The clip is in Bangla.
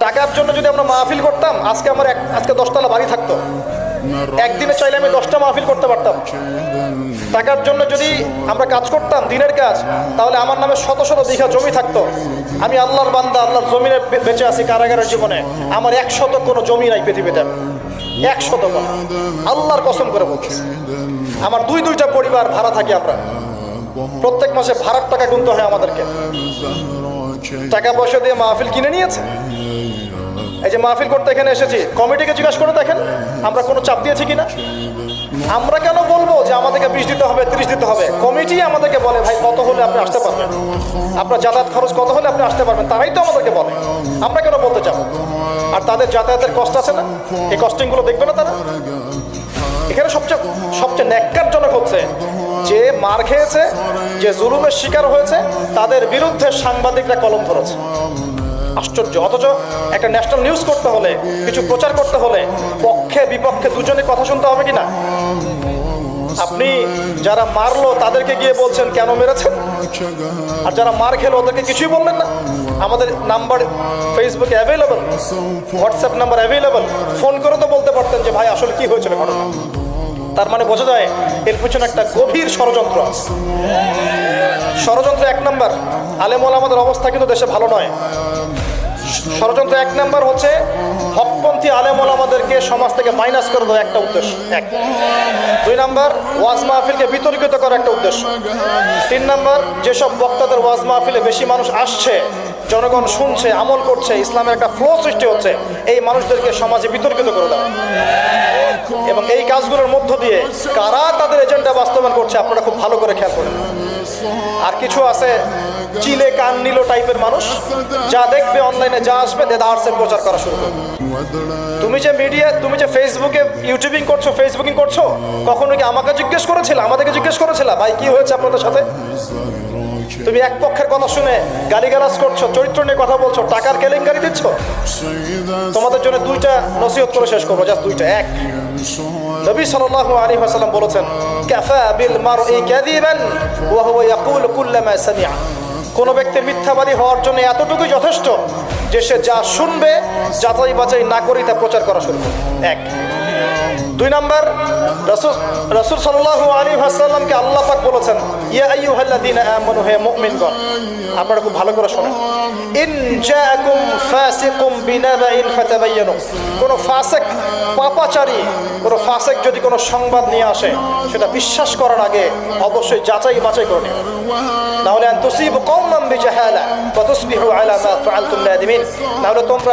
টাকার জন্য যদি আমরা মাহফিল করতাম, আজকে 10তলা বাড়ি থাকতো। একদিনে চাইলে আমি 10টা মাহফিল করতে পারতাম। টাকার জন্য যদি আমরা কাজ করতাম, দিনের কাজ, তাহলে আমার নামে শত শত বিঘা জমি থাকতো। আমি আল্লাহর বান্দা, আল্লাহর জমিনে বেঁচে আছি কারাগারের জীবনে। আমার 100 কোনো জমি নাই পৃথিবীতে, 100 কোনো। আল্লাহর কসম করে বলতেছি, আমার দুইটা পরিবার ভাড়া থাকি আমরা। প্রত্যেক মাসে ভাড়ার টাকা গুনতে হয় আমাদেরকে। টাকা পয়সা দিয়ে মাহফিল কিনে নিয়েছে। এই যে মাহফিল করতে এখানে এসেছি, কমিটিকে জিজ্ঞাসা করে দেখেন আমরা কোনো চাপ দিয়েছি কিনা। আমরা কেন বলবো যে আমাদেরকে 20 দিতে হবে, 30 দিতে হবে? কমিটি আমাদেরকে বলে ভাই কত হলে আপনি আসতে পারবেন, আপনার যাতায়াত খরচ কত হলে আপনি আসতে পারবেন, তারাই তো আমাদেরকে বলে। আমরা কেন বলতে যাবো? আর তাদের যাতায়াতের কষ্ট আছে না, এই কস্টিংগুলো দেখবে না তারা? এখানে সবচেয়ে ন্যাক্কারজনক হচ্ছে যে মার খেয়েছে, যে জুলুমের শিকার হয়েছে, তাদের বিরুদ্ধে সাংবাদিকরা কলম ধরেছে। আশ্চর্য। অথচ একটা ন্যাশনাল নিউজ করতে হলে, কিছু প্রচার করতে হলে পক্ষে বিপক্ষে দুজনে কথা শুনতে হবে কিনা? আপনি যারা মারলো তাদেরকে গিয়ে বলছেন কেন মেরেছেন, আর যারা মার খেলো ওদেরকে কিছুই বললেন না। আমাদের নাম্বার ফেসবুকে available, WhatsApp number available. Phone করে তো বলতে পারতেন যে ভাই আসলে কি হয়েছিল ঘটনা। তার মানে বোঝা যায় এর পিছনে একটা গভীর ষড়যন্ত্র আছে। ষড়যন্ত্র 1 নাম্বার, আলেম ওলামাদের অবস্থা কিন্তু দেশে ভালো নয়। ষড়যন্ত্র 1 নাম্বার হচ্ছে হকপন্থী আলেম ওলামাদেরকে সমাজ থেকে মাইনাস করে দেওয়া, একটা উদ্দেশ্য। 2 নাম্বার, ওয়াজ মাহফিলকে বিতর্কিত করার একটা উদ্দেশ্য। 3 নাম্বার, যেসব বক্তাদের ওয়াজ মাহফিলে বেশি মানুষ আসছে, জনগণ শুনছে, আমল করছে, ইসলামের একটা ফ্লো সৃষ্টি হচ্ছে, এই মানুষদেরকে সমাজে বিতর্কিত করে দেওয়া। এবং এই কাজগুলোর মধ্য দিয়ে কারা তাদের এজেন্ডা বাস্তবায়ন করছে আপনারা খুব ভালো করে খেয়াল করেন। আর কিছু আছে চিলে কান নিল টাইপের মানুষ, যা দেখবে অনলাইনে, যা আসবে দেদারসের প্রচার করা শুরু করবে। তুমি যে মিডিয়া, তুমি যে ফেসবুকে ফেসবুকিং করছো, কখনো কি আমাকে জিজ্ঞেস করেছিল, আমাদেরকে জিজ্ঞেস করেছিল ভাই কি হয়েছে আপনাদের সাথে? তুমি এক পক্ষের কথা শুনে গালিগালাজ করছো, চরিত্র নিয়ে কথা বলছো, টাকার কেলেঙ্কারি দিচ্ছ। তোমাদের জন্য 2টা নসিহত করে শেষ করবো, জাস্ট 2টা। 1, নবী সাল্লাল্লাহু আলাইহি ওয়াসাল্লাম বলেছেন, কাফা বিল মারই কাযিবান ওয়া হুয়া ইয়াকুলু কুল্লামা সামিআ। কোন ব্যক্তির মিথ্যাবাদী হওয়ার জন্য এতটুকুই যথেষ্ট যে সে যা শুনবে যাচাই বাছাই না করেই তা প্রচার করা শুরু করবে। 1। 2 নাম্বার, রাসূল সাল্লাল্লাহু আলাইহি ওয়াসাল্লামকে আল্লাহ পাক বলেছেন, ইয়া আইয়ুহাল্লাযীনা আমানু, হে মুমিনগণ, আপনারা খুব ভালো করে শুনুন, ইন জাআকুম ফাসিকুম বিনাবাইন ফাতাবায়ানু। কোন ফাসিক, পাপাচারী কোন ফাসিক যদি কোনো সংবাদ নিয়ে আসে, সেটা বিশ্বাস করার আগে অবশ্যই যাচাই বাছাই করে নিন, না হলে আন তুসিবু কওমান বিজাহালা ওয়া তুসবিহু আলা মা ফাআলতুম নাদিমিন। না হলে তোমরা